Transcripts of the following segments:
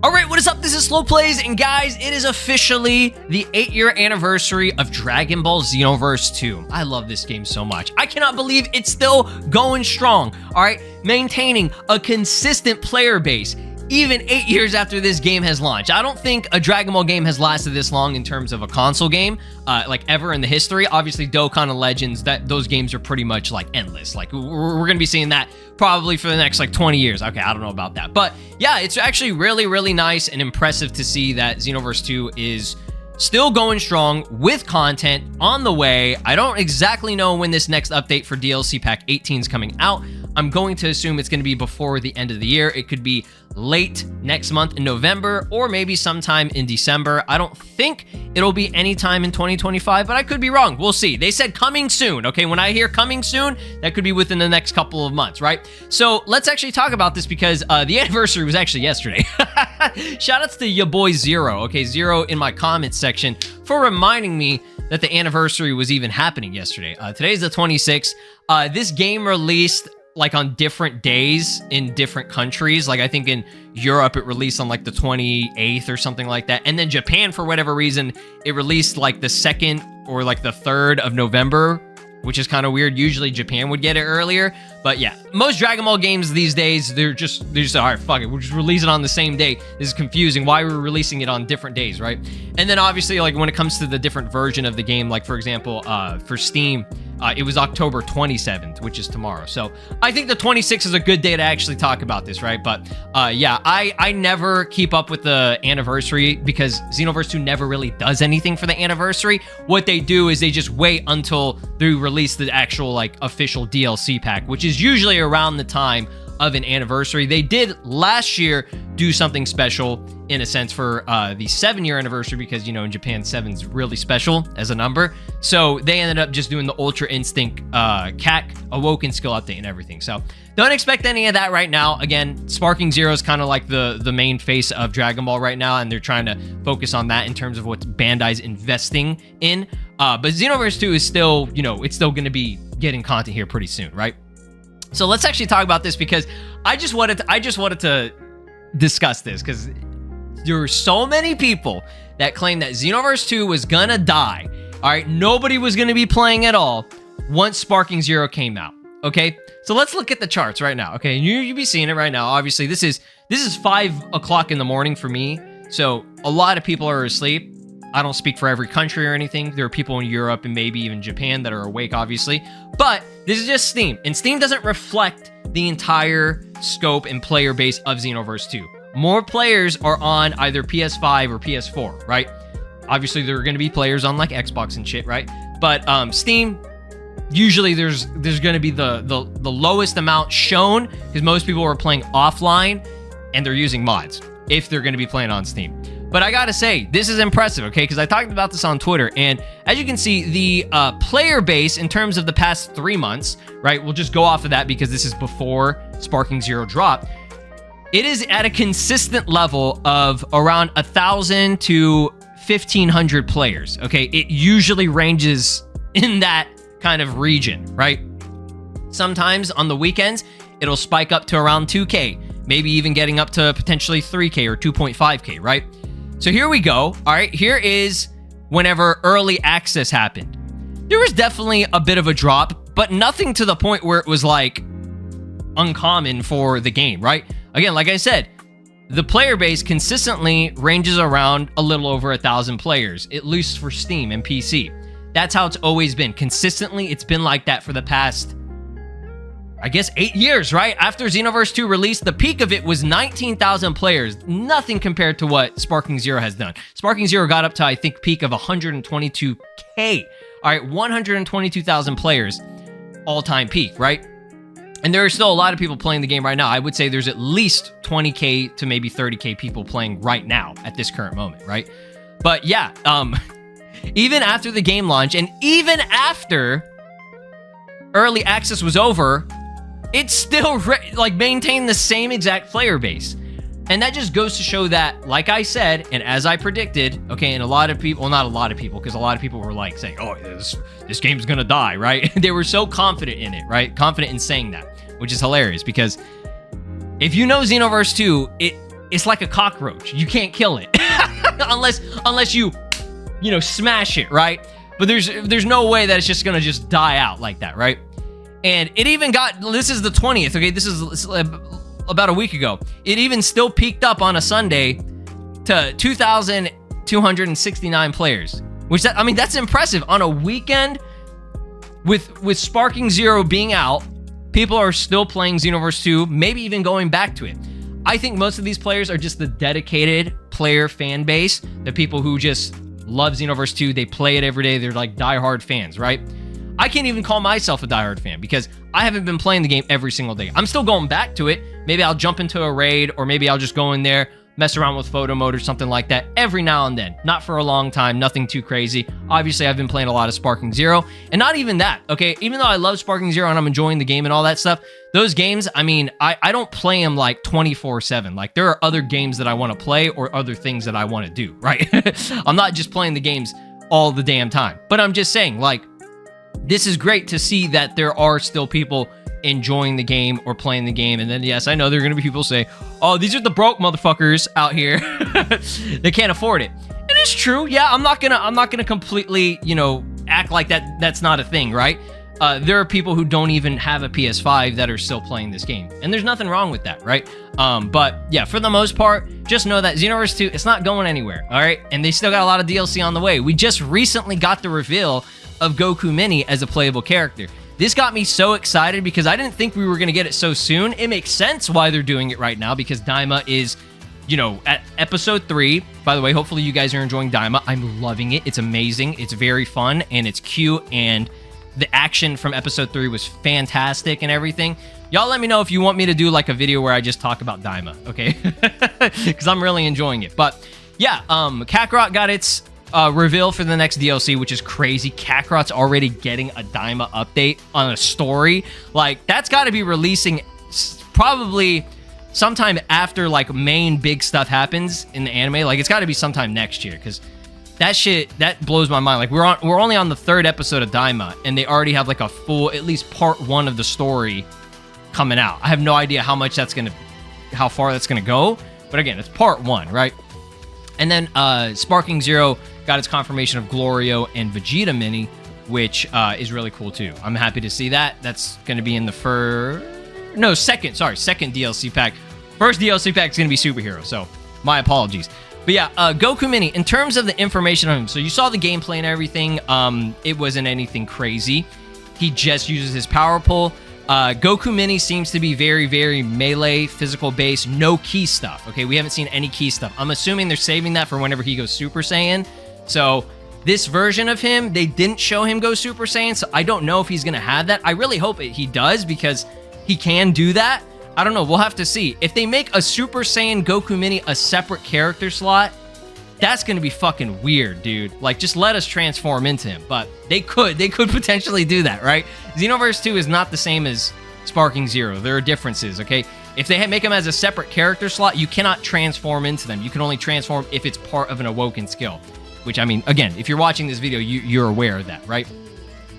Alright, what is up? This is Slow Plays, and guys, it is officially the 8-year anniversary of Dragon Ball Xenoverse 2. I love this game so much. I cannot believe it's still going strong, alright? Maintaining a consistent player base, even 8 years after this game has launched. I don't think a Dragon Ball game has lasted this long in terms of a console game, like ever in the history. Obviously, Dokkan and Legends, those games are pretty much like endless. Like we're gonna be seeing that probably for the next like 20 years. Okay, I don't know about that, but yeah, it's actually really, really nice and impressive to see that Xenoverse 2 is still going strong with content on the way. I don't exactly know when this next update for DLC Pack 18 is coming out. I'm going to assume it's going to be before the end of the year. It could be late next month in November or maybe sometime in December. I don't think it'll be anytime in 2025, but I could be wrong. We'll see. They said coming soon. Okay, when I hear coming soon, that could be within the next couple of months, right? So let's actually talk about this because the anniversary was actually yesterday. Shout outs to your boy Zero. Okay, Zero in my comments section for reminding me that the anniversary was even happening yesterday. Today's the 26th. This game released like on different days in different countries. Like I think in Europe it released on like the 28th or something like that. And then Japan, for whatever reason, it released like the 2nd or like the 3rd of November, which is kind of weird. Usually Japan would get it earlier. But yeah, most Dragon Ball games these days, they're just all right, fuck it, we'll just release it on the same day. This is confusing. Why we're releasing it on different days, right? And then obviously, like when it comes to the different version of the game, like for example, for Steam, it was October 27th, which is tomorrow. So I think the 26th is a good day to actually talk about this, right? But yeah, I never keep up with the anniversary because Xenoverse 2 never really does anything for the anniversary. What they do is they just wait until they release the actual like official DLC pack, which is usually around the time of an anniversary. They did last year do something special in a sense for the 7-year anniversary because, you know, in Japan, 7's really special as a number. So they ended up just doing the Ultra Instinct CAC Awoken skill update and everything. So don't expect any of that right now. Again, Sparking Zero is kind of like the main face of Dragon Ball right now, and they're trying to focus on that in terms of what Bandai's investing in. But Xenoverse 2 is still, you know, it's still going to be getting content here pretty soon, right? So let's actually talk about this because I just wanted to discuss this because there were so many people that claimed that Xenoverse 2 was gonna die. All right, nobody was gonna be playing at all once Sparking Zero came out. Okay, so let's look at the charts right now. Okay, you be seeing it right now. Obviously, this is 5 o'clock in the morning for me, so a lot of people are asleep. I don't speak for every country or anything. There are people in Europe and maybe even Japan that are awake, obviously. But this is just Steam, and Steam doesn't reflect the entire scope and player base of Xenoverse 2. More players are on either PS5 or PS4, right? Obviously, there are going to be players on like Xbox and shit, right? But Steam, usually there's going to be the lowest amount shown because most people are playing offline and they're using mods if they're going to be playing on Steam. But I gotta say, this is impressive, okay? Because I talked about this on Twitter, and as you can see, the player base in terms of the past 3 months, right? We'll just go off of that because this is before Sparking Zero dropped. It is at a consistent level of around 1,000 to 1,500 players, okay? It usually ranges in that kind of region, right? Sometimes on the weekends, it'll spike up to around 2K, maybe even getting up to potentially 3K or 2.5K, right? So here we go. All right, here is whenever early access happened. There was definitely a bit of a drop, but nothing to the point where it was like uncommon for the game, right? Again, like I said, the player base consistently ranges around a little over 1,000 players, at least for Steam and PC. That's how it's always been. Consistently, it's been like that for the past, I guess, 8 years, right? After Xenoverse 2 released, the peak of it was 19,000 players. Nothing compared to what Sparking Zero has done. Sparking Zero got up to, I think, peak of 122K. All right, 122,000 players, all-time peak, right? And there are still a lot of people playing the game right now. I would say there's at least 20K to maybe 30K people playing right now at this current moment, right? But yeah, even after the game launch and even after early access was over, it still like maintained the same exact player base. And that just goes to show that, like I said, and as I predicted, okay, and a lot of people, well, not a lot of people, because a lot of people were like saying, oh, this game's gonna die, right? They were so confident in it, right? Confident in saying that. which is hilarious because if you know Xenoverse 2, it's like a cockroach. You can't kill it unless you smash it, right? But there's no way that it's just gonna just die out like that, right? And it even this is the 20th, okay? This is about a week ago. It even still peaked up on a Sunday to 2,269 players, which that's impressive. On a weekend with Sparking Zero being out, people are still playing Xenoverse 2, maybe even going back to it. I think most of these players are just the dedicated player fan base, the people who just love Xenoverse 2. They play it every day. They're like diehard fans, right? I can't even call myself a diehard fan because I haven't been playing the game every single day. I'm still going back to it. Maybe I'll jump into a raid, or maybe I'll just go in there, mess around with photo mode or something like that every now and then. Not for a long time, nothing too crazy. Obviously, I've been playing a lot of Sparking Zero, and not even that, okay? Even though I love Sparking Zero and I'm enjoying the game and all that stuff, those games, I don't play them like 24/7. Like, there are other games that I want to play or other things that I want to do, right? I'm not just playing the games all the damn time. But I'm just saying, like, this is great to see that there are still people enjoying the game or playing the game. And then, yes, I know there are going to be people say, oh, these are the broke motherfuckers out here. They can't afford it. And it's true. Yeah, I'm not gonna completely, act like that's not a thing, right? There are people who don't even have a PS5 that are still playing this game. And there's nothing wrong with that, right? But yeah, for the most part, just know that Xenoverse 2, it's not going anywhere, all right? And they still got a lot of DLC on the way. We just recently got the reveal of Goku Mini as a playable character. This got me so excited because I didn't think we were going to get it so soon. It makes sense why they're doing it right now because Daima is, at episode 3. By the way, hopefully you guys are enjoying Daima. I'm loving it. It's amazing. It's very fun and it's cute, and the action from episode 3 was fantastic and everything. Y'all let me know if you want me to do like a video where I just talk about Daima, okay? Because I'm really enjoying it. But yeah, Kakarot got its reveal for the next DLC, which is crazy. Kakarot's already getting a Daima update on a story. Like, that's got to be releasing probably sometime after like main big stuff happens in the anime. Like, it's got to be sometime next year because that blows my mind. Like, we're only on the 3rd episode of Daima, and they already have like a full, at least part 1 of the story coming out. I have no idea how far that's gonna go, but again, it's part 1, right? And then Sparking Zero got its confirmation of Glorio and Vegeta Mini, which is really cool too. I'm happy to see that. That's going to be in the second DLC pack. First DLC pack is going to be Superhero, so my apologies. But yeah, Goku Mini, in terms of the information on him, so you saw the gameplay and everything. It wasn't anything crazy. He just uses his power pull. Goku Mini seems to be very, very melee, physical base, no key stuff. Okay, we haven't seen any key stuff. I'm assuming they're saving that for whenever he goes Super Saiyan. So this version of him, they didn't show him go Super Saiyan, so I don't know if he's going to have that. I really hope he does because he can do that. I don't know. We'll have to see. If they make a Super Saiyan Goku Mini a separate character slot, that's going to be fucking weird, dude. Like, just let us transform into him. But they could potentially do that, right? Xenoverse 2 is not the same as Sparking Zero. There are differences, okay? If they make them as a separate character slot, you cannot transform into them. You can only transform if it's part of an awoken skill. Which, I mean, again, if you're watching this video, you're aware of that, right?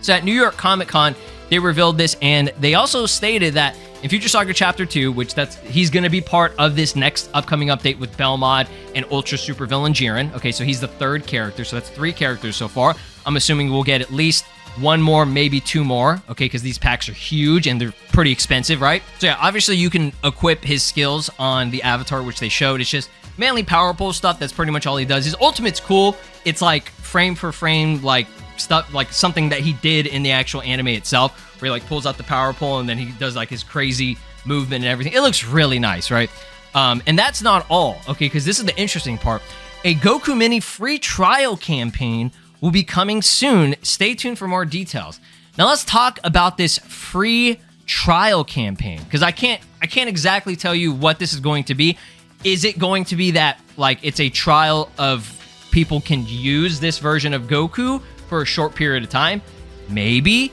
So at New York Comic Con, they revealed this, and they also stated that in Future Saga Chapter 2, which he's going to be part of this next upcoming update with Belmod and Ultra Supervillain Jiren. Okay, so he's the 3rd character, so that's 3 characters so far. I'm assuming we'll get at least 1 more, maybe 2 more, okay, because these packs are huge and they're pretty expensive, right? So yeah, obviously you can equip his skills on the avatar, which they showed. It's just mainly power pull stuff. That's pretty much all he does. His ultimate's cool. It's like frame for frame, like stuff, like something that he did in the actual anime itself, where he like pulls out the power pull and then he does like his crazy movement and everything. It looks really nice, right? And that's not all, okay, because this is the interesting part. A Goku Mini free trial campaign will be coming soon. Stay tuned for more details. Now let's talk about this free trial campaign, because I can't exactly tell you what this is going to be. Is it going to be that like it's a trial of people can use this version of Goku for a short period of time? Maybe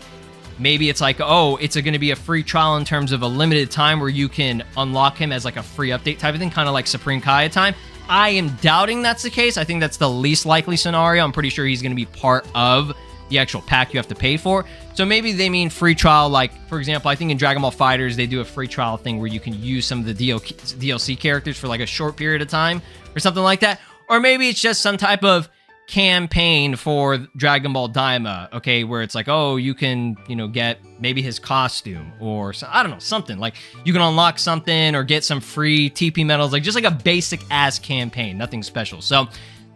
it's like, oh, it's going to be a free trial in terms of a limited time where you can unlock him as like a free update type of thing, kind of like Supreme Kaya time. I am doubting that's the case. I think that's the least likely scenario. I'm pretty sure he's going to be part of the actual pack you have to pay for. So maybe they mean free trial. Like, for example, I think in Dragon Ball FighterZ, they do a free trial thing where you can use some of the DLC characters for like a short period of time or something like that. Or maybe it's just some type of campaign for Dragon Ball Daima, okay, where it's like, oh, you can, you know, get maybe his costume or I don't know, something like you can unlock something or get some free TP medals, like just like a basic ass campaign, nothing special. So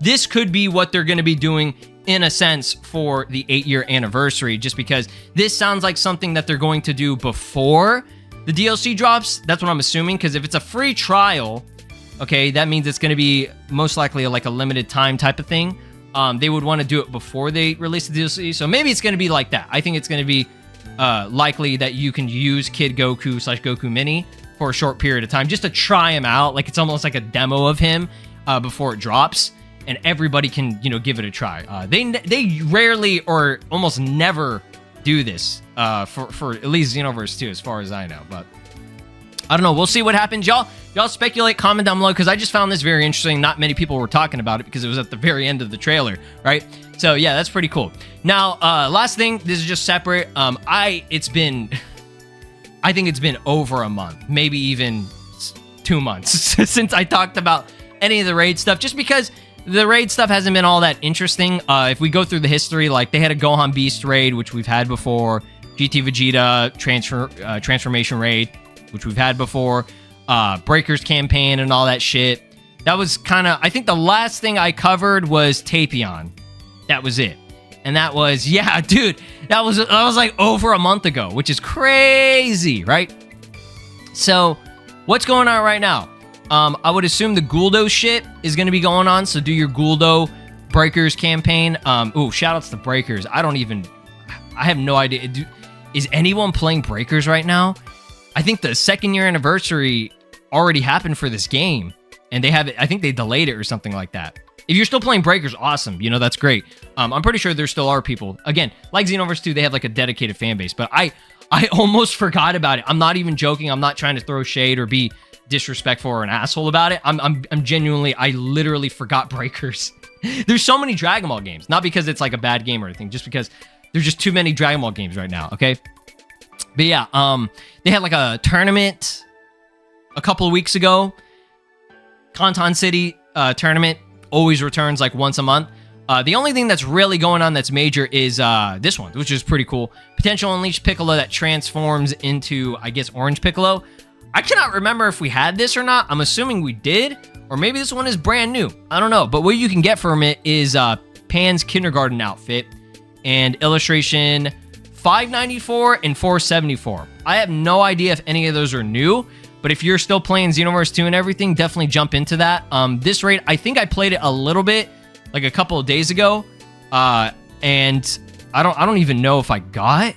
this could be what they're going to be doing in a sense for the 8-year anniversary, just because this sounds like something that they're going to do before the DLC drops. That's what I'm assuming, because if it's a free trial, okay, that means it's going to be most likely like a limited time type of thing. They would want to do it before they release the DLC, so maybe it's going to be like that. I think it's going to be likely that you can use Kid Goku / Goku Mini for a short period of time just to try him out. Like it's almost like a demo of him before it drops, and everybody can, you know, give it a try. They rarely or almost never do this for at least Xenoverse 2, as far as I know, but I don't know. We'll see what happens. Y'all speculate, comment down below, because I just found this very interesting. Not many people were talking about it because it was at the very end of the trailer, right? So yeah, that's pretty cool. Now, last thing, this is just separate. I think it's been over a month, maybe even 2 months since I talked about any of the raid stuff, just because the raid stuff hasn't been all that interesting. If we go through the history, like they had a Gohan Beast raid, which we've had before, GT Vegeta transformation raid, which we've had before, Breakers campaign and all that shit. That was kind of, I think the last thing I covered was Tapion. That was it. And that was, yeah, dude, that was like over a month ago, which is crazy, right? So what's going on right now? I would assume the Guldo shit is going to be going on. So do your Guldo Breakers campaign. Ooh, shout outs to Breakers. I have no idea. Is anyone playing Breakers right now? I think the 2nd year anniversary already happened for this game, and they have it. I think they delayed it or something like that. If you're still playing Breakers, awesome. You know, that's great. I'm pretty sure there still are people. Again, like Xenoverse 2, they have like a dedicated fan base, but I almost forgot about it. I'm not even joking. I'm not trying to throw shade or be disrespectful or an asshole about it. I'm genuinely, I literally forgot Breakers. There's so many Dragon Ball games, not because it's like a bad game or anything, just because there's just too many Dragon Ball games right now, okay? But yeah, they had like a tournament a couple of weeks ago. Canton City tournament always returns like once a month. The only thing that's really going on that's major is this one, which is pretty cool. Potential Unleashed Piccolo that transforms into, I guess, Orange Piccolo. I cannot remember if we had this or not. I'm assuming we did, or maybe this one is brand new. I don't know, but what you can get from it is Pan's kindergarten outfit and illustration 594 and 474. I have no idea if any of those are new, but if you're still playing Xenoverse 2 and everything, definitely jump into that. This raid, I think I played it a little bit, like a couple of days ago, and I don't even know if I got.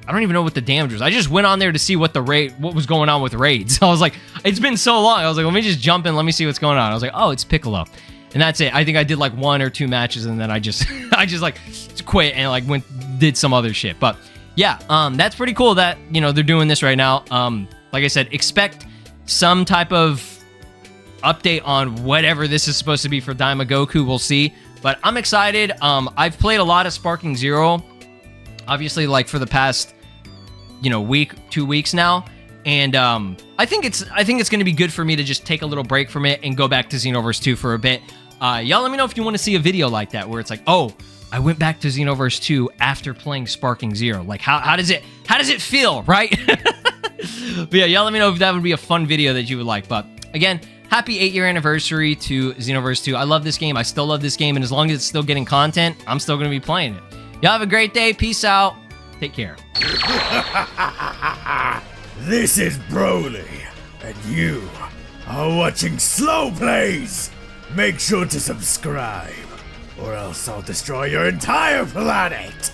I don't even know what the damage was. I just went on there to see what was going on with raids. I was like, it's been so long. I was like, let me just jump in. Let me see what's going on. I was like, oh, it's Piccolo. And that's it. I think I did like 1 or 2 matches, and then I just like quit and like did some other shit. But yeah, that's pretty cool that, you know, they're doing this right now. Like I said, expect some type of update on whatever this is supposed to be for Daima Goku. We'll see. But I'm excited. I've played a lot of Sparking Zero, obviously, like for the past, you know, week, 2 weeks now. And I think it's going to be good for me to just take a little break from it and go back to Xenoverse 2 for a bit. Y'all let me know if you want to see a video like that, where it's like, oh, I went back to Xenoverse 2 after playing Sparking Zero. Like, how does it feel, right? But yeah, y'all let me know if that would be a fun video that you would like. But again, happy 8-year anniversary to Xenoverse 2. I love this game. I still love this game. And as long as it's still getting content, I'm still going to be playing it. Y'all have a great day. Peace out. Take care. This is Broly, and you are watching Slow Plays. Make sure to subscribe, or else I'll destroy your entire planet.